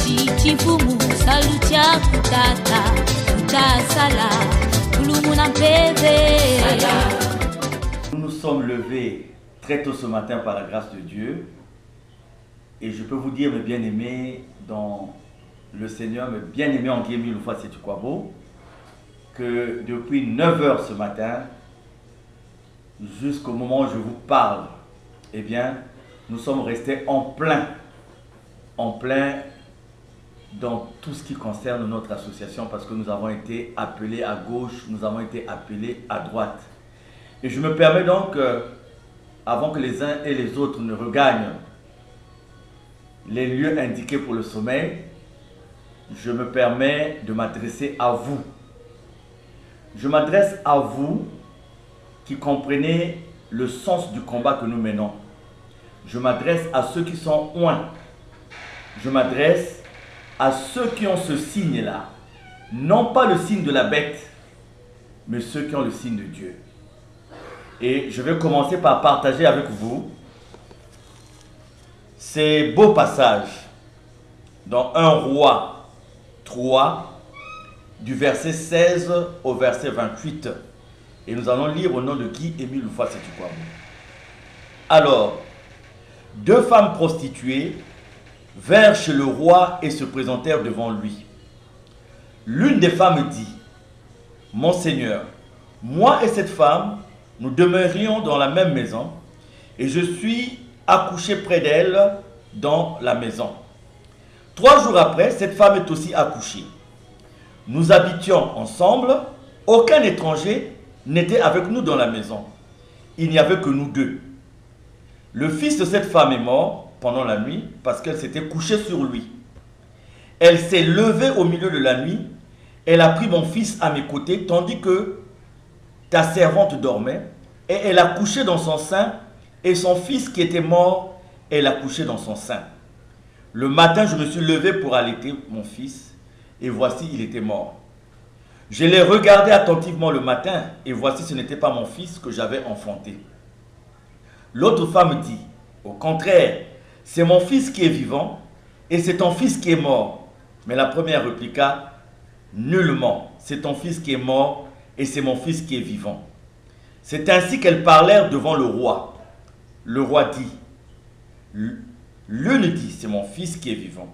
Chichifumu salutia kutata kutasala kulumuna mpeve. Nous nous sommes levés très tôt ce matin par la grâce de Dieu. Et je peux vous dire, mes bien-aimés, dans le Seigneur, mes bien-aimés en Dieu, mille fois c'est du quoi beau, que depuis 9 h ce matin, jusqu'au moment où je vous parle, eh bien, nous sommes restés en plein dans tout ce qui concerne notre association, parce que nous avons été appelés à gauche, nous avons été appelés à droite. Et je me permets donc, avant que les uns et les autres ne regagnent les lieux indiqués pour le sommeil, je me permets de m'adresser à vous. Je m'adresse à vous qui comprenez le sens du combat que nous menons. Je m'adresse à ceux qui sont loin. Je m'adresse à ceux qui ont ce signe-là. Non pas le signe de la bête, mais ceux qui ont le signe de Dieu. Et je vais commencer par partager avec vous ces beaux passages dans 1 Roi 3, du verset 16 au verset 28. Et nous allons lire au nom de Guy Émile Loufa Sétukwabou. Alors, 2 femmes prostituées vinrent chez le roi et se présentèrent devant lui. L'une des femmes dit: Mon Seigneur, moi et cette femme, nous demeurions dans la même maison, et je suis accouché près d'elle dans la maison. 3 jours après, cette femme est aussi accouchée. Nous habitions ensemble, aucun étranger n'était avec nous dans la maison. Il n'y avait que nous 2. Le fils de cette femme est mort pendant la nuit parce qu'elle s'était couchée sur lui. Elle s'est levée au milieu de la nuit, elle a pris mon fils à mes côtés tandis que ta servante dormait, et elle a couché dans son sein, et son fils qui était mort, elle a couché dans son sein. Le matin, je me suis levé pour allaiter mon fils, et voici, il était mort. Je l'ai regardé attentivement le matin, et voici, ce n'était pas mon fils que j'avais enfanté. L'autre femme dit: Au contraire, c'est mon fils qui est vivant, et c'est ton fils qui est mort. Mais la première répliqua: Nullement, c'est ton fils qui est mort, et c'est mon fils qui est vivant. C'est ainsi qu'elles parlèrent devant le roi. Le roi dit: L'une dit: C'est mon fils qui est vivant,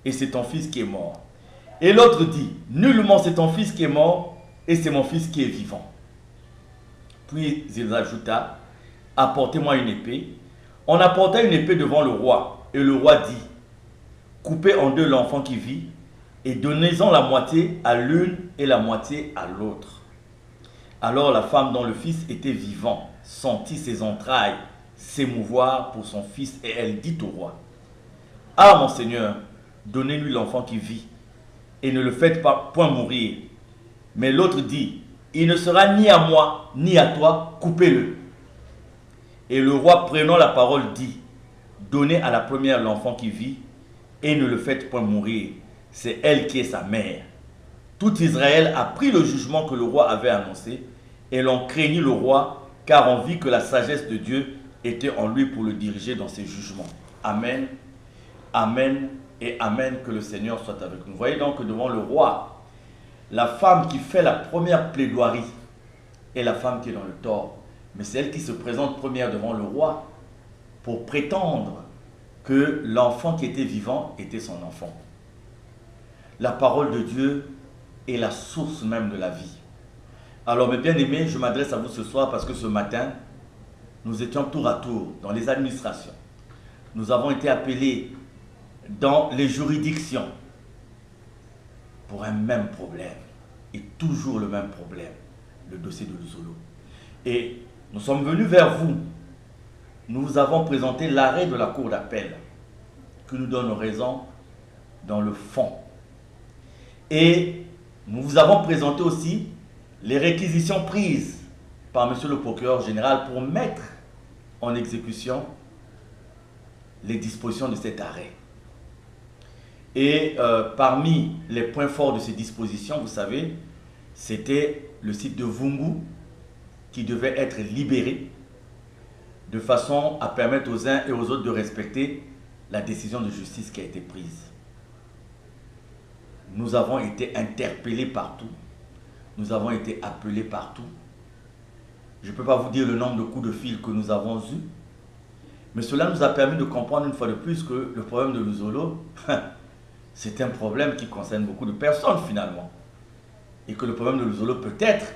et c'est ton fils qui est mort. Et l'autre dit: Nullement, c'est ton fils qui est mort, et c'est mon fils qui est vivant. Puis il ajouta: Apportez-moi une épée. On apporta une épée devant le roi, et le roi dit: Coupez en 2 l'enfant qui vit, et donnez-en la moitié à l'une et la moitié à l'autre. Alors la femme dont le fils était vivant sentit ses entrailles s'émouvoir pour son fils, et elle dit au roi: Ah, mon Seigneur, donnez-lui l'enfant qui vit, et ne le faites pas point mourir. Mais l'autre dit: Il ne sera ni à moi, ni à toi, coupez-le. Et le roi, prenant la parole, dit: Donnez à la première l'enfant qui vit, et ne le faites point mourir. C'est elle qui est sa mère. Tout Israël a pris le jugement que le roi avait annoncé, et l'on craignit le roi, car on vit que la sagesse de Dieu était en lui pour le diriger dans ses jugements. Amen, amen et amen. Que le Seigneur soit avec nous. Vous voyez donc que devant le roi, la femme qui fait la première plaidoirie est la femme qui est dans le tort. Mais c'est elle qui se présente première devant le roi pour prétendre que l'enfant qui était vivant était son enfant. La parole de Dieu est la source même de la vie. Alors mes bien-aimés, je m'adresse à vous ce soir parce que ce matin, nous étions tour à tour dans les administrations. Nous avons été appelés dans les juridictions pour un même problème. Et toujours le même problème, le dossier de Luzolo. Et nous sommes venus vers vous. Nous vous avons présenté l'arrêt de la cour d'appel qui nous donne raison dans le fond. Et nous vous avons présenté aussi les réquisitions prises par monsieur le procureur général pour mettre en exécution les dispositions de cet arrêt. Et parmi les points forts de ces dispositions, vous savez, c'était le site de Vungu qui devait être libéré de façon à permettre aux uns et aux autres de respecter la décision de justice qui a été prise. Nous avons été interpellés partout. Nous avons été appelés partout. Je ne peux pas vous dire le nombre de coups de fil que nous avons eus. Mais cela nous a permis de comprendre une fois de plus que le problème de Luzolo, c'est un problème qui concerne beaucoup de personnes finalement. Et que le problème de Luzolo peut-être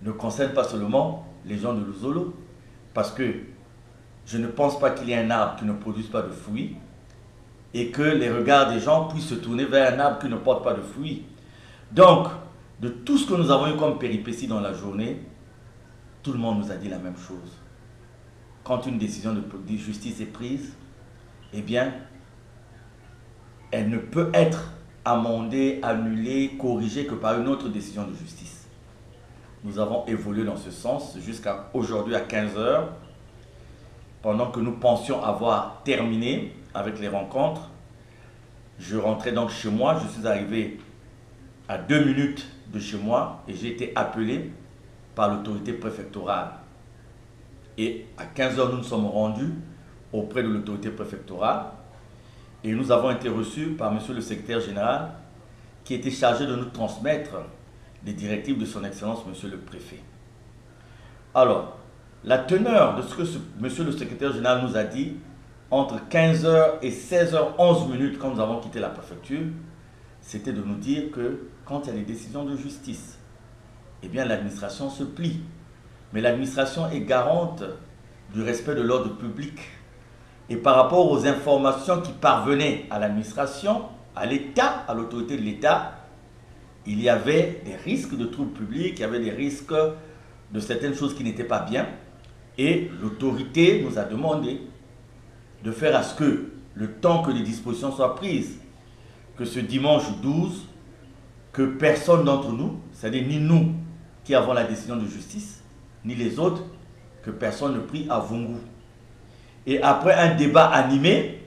ne concerne pas seulement les gens de Luzolo. Parce que je ne pense pas qu'il y ait un arbre qui ne produise pas de fruits et que les regards des gens puissent se tourner vers un arbre qui ne porte pas de fruits. Donc, de tout ce que nous avons eu comme péripéties dans la journée, tout le monde nous a dit la même chose. Quand une décision de justice est prise, eh bien, elle ne peut être amendée, annulée, corrigée que par une autre décision de justice. Nous avons évolué dans ce sens jusqu'à aujourd'hui à 15 h, pendant que nous pensions avoir terminé avec les rencontres. Je rentrais donc chez moi, je suis arrivé à 2 minutes de chez moi et j'ai été appelé par l'autorité préfectorale. Et à 15 h, nous nous sommes rendus auprès de l'autorité préfectorale et nous avons été reçus par monsieur le secrétaire général qui était chargé de nous transmettre les directives de son excellence monsieur le préfet. Alors, la teneur de ce que monsieur le secrétaire général nous a dit entre 15 h et 16 h 11 minutes quand nous avons quitté la préfecture, c'était de nous dire que quand il y a des décisions de justice, eh bien l'administration se plie. Mais l'administration est garante du respect de l'ordre public. Et par rapport aux informations qui parvenaient à l'administration, à l'État, à l'autorité de l'État, il y avait des risques de troubles publics, il y avait des risques de certaines choses qui n'étaient pas bien. Et l'autorité nous a demandé de faire à ce que, le temps que les dispositions soient prises, que ce dimanche 12, que personne d'entre nous, c'est-à-dire ni nous qui avons la décision de justice, ni les autres, que personne ne prie à Vungu. Et après un débat animé,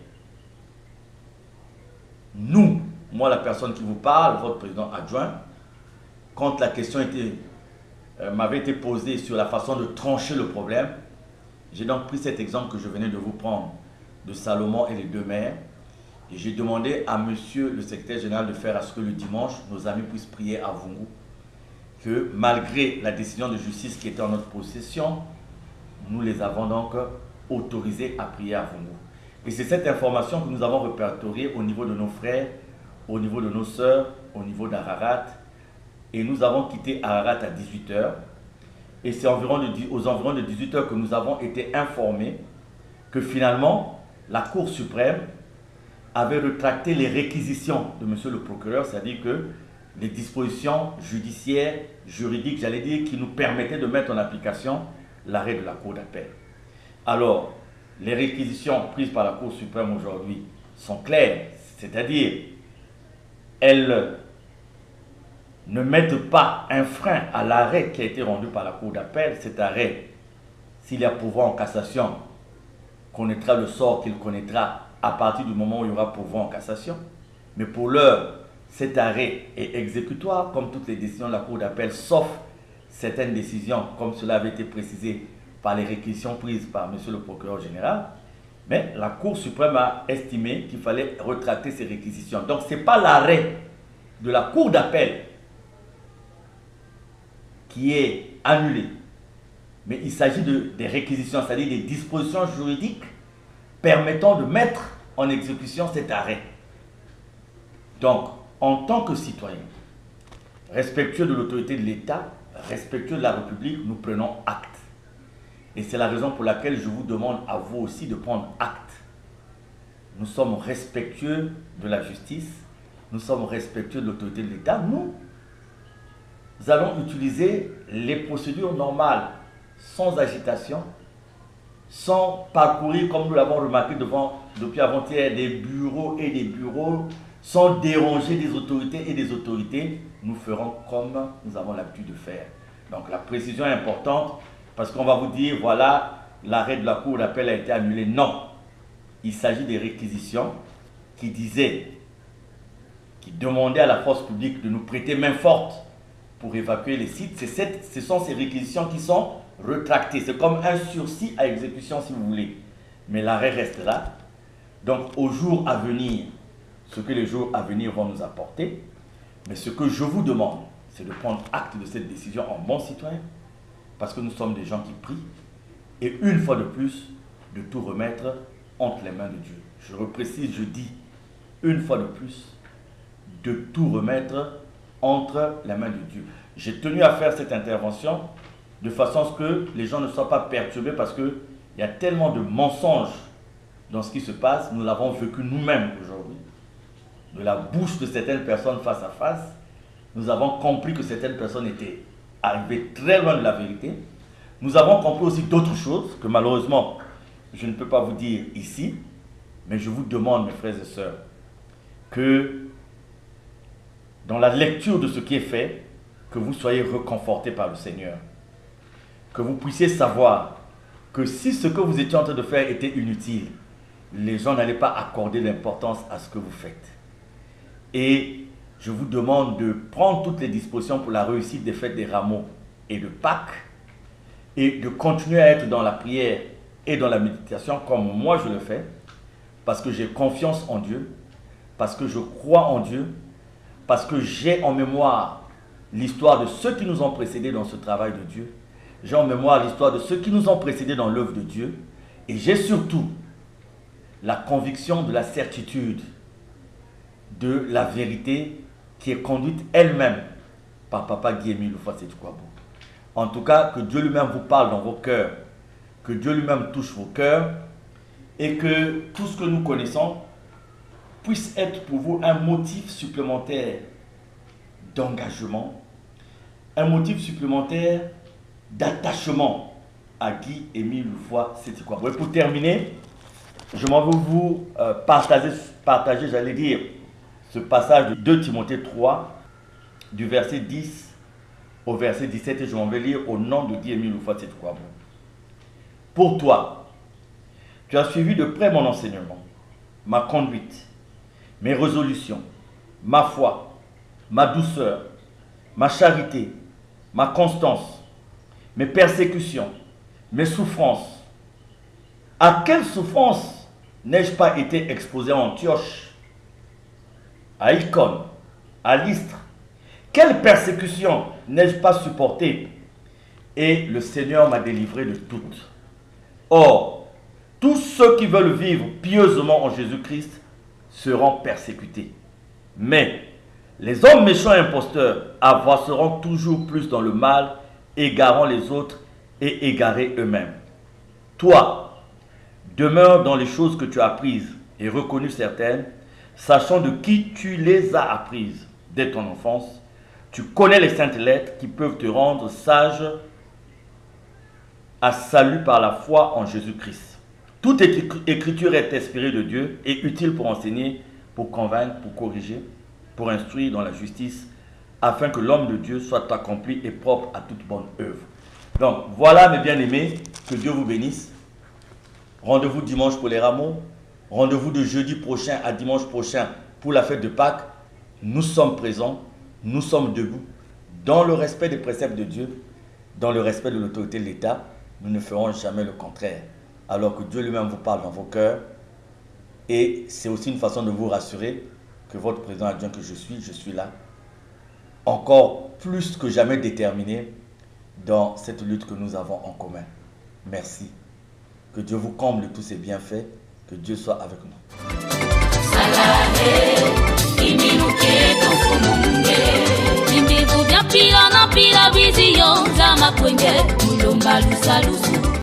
nous, moi la personne qui vous parle, votre président adjoint, quand la question m'avait été posée sur la façon de trancher le problème, j'ai donc pris cet exemple que je venais de vous prendre, de Salomon et les 2 maires, et j'ai demandé à monsieur le secrétaire général de faire à ce que le dimanche, nos amis puissent prier à Vungu, que malgré la décision de justice qui était en notre possession, nous les avons donc autorisés à prier à Vungu. Et c'est cette information que nous avons répertoriée au niveau de nos frères, au niveau de nos sœurs, au niveau d'Ararat. Et nous avons quitté Ararat à 18 h. Et c'est aux environs de 18 h que nous avons été informés que finalement, la Cour suprême avait rétracté les réquisitions de monsieur le procureur, c'est-à-dire que les dispositions judiciaires, juridiques, j'allais dire, qui nous permettaient de mettre en application l'arrêt de la Cour d'appel. Alors, les réquisitions prises par la Cour suprême aujourd'hui sont claires, c'est-à-dire, elles ne mettent pas un frein à l'arrêt qui a été rendu par la Cour d'appel. Cet arrêt, s'il y a pourvoi en cassation, connaîtra le sort qu'il connaîtra à partir du moment où il y aura pourvoi en cassation. Mais pour l'heure, cet arrêt est exécutoire, comme toutes les décisions de la Cour d'appel, sauf certaines décisions, comme cela avait été précisé par les réquisitions prises par M. le procureur général. Mais la Cour suprême a estimé qu'il fallait retracter ces réquisitions. Donc, ce n'est pas l'arrêt de la Cour d'appel qui est annulé, mais il s'agit des réquisitions, c'est-à-dire des dispositions juridiques permettant de mettre en exécution cet arrêt. Donc, en tant que citoyen, respectueux de l'autorité de l'État, respectueux de la République, nous prenons acte. Et c'est la raison pour laquelle je vous demande à vous aussi de prendre acte. Nous sommes respectueux de la justice, nous sommes respectueux de l'autorité de l'État. Nous allons utiliser les procédures normales, sans agitation, sans parcourir, comme nous l'avons remarqué depuis avant-hier, des bureaux et des bureaux, sans déranger des autorités et des autorités. Nous ferons comme nous avons l'habitude de faire. Donc la précision est importante, parce qu'on va vous dire, voilà, l'arrêt de la Cour d'appel a été annulé. Non, il s'agit des réquisitions qui demandaient à la force publique de nous prêter main forte pour évacuer les sites. Ce sont ces réquisitions qui sont retractées. C'est comme un sursis à exécution, si vous voulez. Mais l'arrêt reste là. Donc, aux jours à venir, ce que les jours à venir vont nous apporter, Mais ce que je vous demande, c'est de prendre acte de cette décision en bon citoyen, parce que nous sommes des gens qui prient, et une fois de plus, de tout remettre entre les mains de Dieu. Je reprécise, je dis, une fois de plus, de tout remettre entre les mains de Dieu. J'ai tenu à faire cette intervention de façon à ce que les gens ne soient pas perturbés, parce qu'il y a tellement de mensonges dans ce qui se passe. Nous l'avons vécu nous-mêmes aujourd'hui. De la bouche de certaines personnes face à face, nous avons compris que certaines personnes étaient arrivées très loin de la vérité. Nous avons compris aussi d'autres choses que malheureusement, je ne peux pas vous dire ici, mais je vous demande, mes frères et sœurs, que dans la lecture de ce qui est fait, que vous soyez reconfortés par le Seigneur. Que vous puissiez savoir que si ce que vous étiez en train de faire était inutile, les gens n'allaient pas accorder l'importance à ce que vous faites. Et je vous demande de prendre toutes les dispositions pour la réussite des fêtes des rameaux et de Pâques, et de continuer à être dans la prière et dans la méditation comme moi je le fais, parce que j'ai confiance en Dieu, parce que je crois en Dieu, parce que j'ai en mémoire l'histoire de ceux qui nous ont précédés dans ce travail de Dieu, j'ai en mémoire l'histoire de ceux qui nous ont précédés dans l'œuvre de Dieu, et j'ai surtout la conviction de la certitude de la vérité qui est conduite elle-même par Papa Guy-Émile Houphouët-Sédhiou-Kouabou. En tout cas, que Dieu lui-même vous parle dans vos cœurs, que Dieu lui-même touche vos cœurs, et que tout ce que nous connaissons puisse être pour vous un motif supplémentaire d'engagement, un motif supplémentaire d'attachement à Guy-Émile Houphouët-Sédhiou-Kouabou. Et pour terminer, je m'en veux vous partager, j'allais dire, ce passage de 2 Timothée 3, du verset 10 au verset 17, et je m'en vais lire au nom de Guy-Émile Houphouët-Sédhiou-Kouabou. Pour toi, tu as suivi de près mon enseignement, ma conduite, mes résolutions, ma foi, ma douceur, ma charité, ma constance, mes persécutions, mes souffrances. À quelle souffrance n'ai-je pas été exposé à Antioche, à Icône, à Lystre? Quelle persécution n'ai-je pas supporté? Et le Seigneur m'a délivré de toutes. Or, tous ceux qui veulent vivre pieusement en Jésus-Christ seront persécutés. Mais les hommes méchants et imposteurs avanceront toujours plus dans le mal, égarant les autres et égarés eux-mêmes. Toi, demeure dans les choses que tu as apprises et reconnues certaines, sachant de qui tu les as apprises dès ton enfance. Tu connais les saintes lettres qui peuvent te rendre sage à salut par la foi en Jésus-Christ. Toute écriture est inspirée de Dieu et utile pour enseigner, pour convaincre, pour corriger, pour instruire dans la justice, afin que l'homme de Dieu soit accompli et propre à toute bonne œuvre. Donc voilà, mes bien-aimés, que Dieu vous bénisse. Rendez-vous dimanche pour les rameaux. Rendez-vous de jeudi prochain à dimanche prochain pour la fête de Pâques. Nous sommes présents, nous sommes debout, dans le respect des préceptes de Dieu, dans le respect de l'autorité de l'État. Nous ne ferons jamais le contraire. Alors que Dieu lui-même vous parle dans vos cœurs. Et c'est aussi une façon de vous rassurer que votre président adjoint que je suis là, encore plus que jamais déterminé dans cette lutte que nous avons en commun. Merci. Que Dieu vous comble de tous ses bienfaits. Que Dieu soit avec nous. Imbivu vya pila na pila viziyo za makwenge mulomba lusa lusu.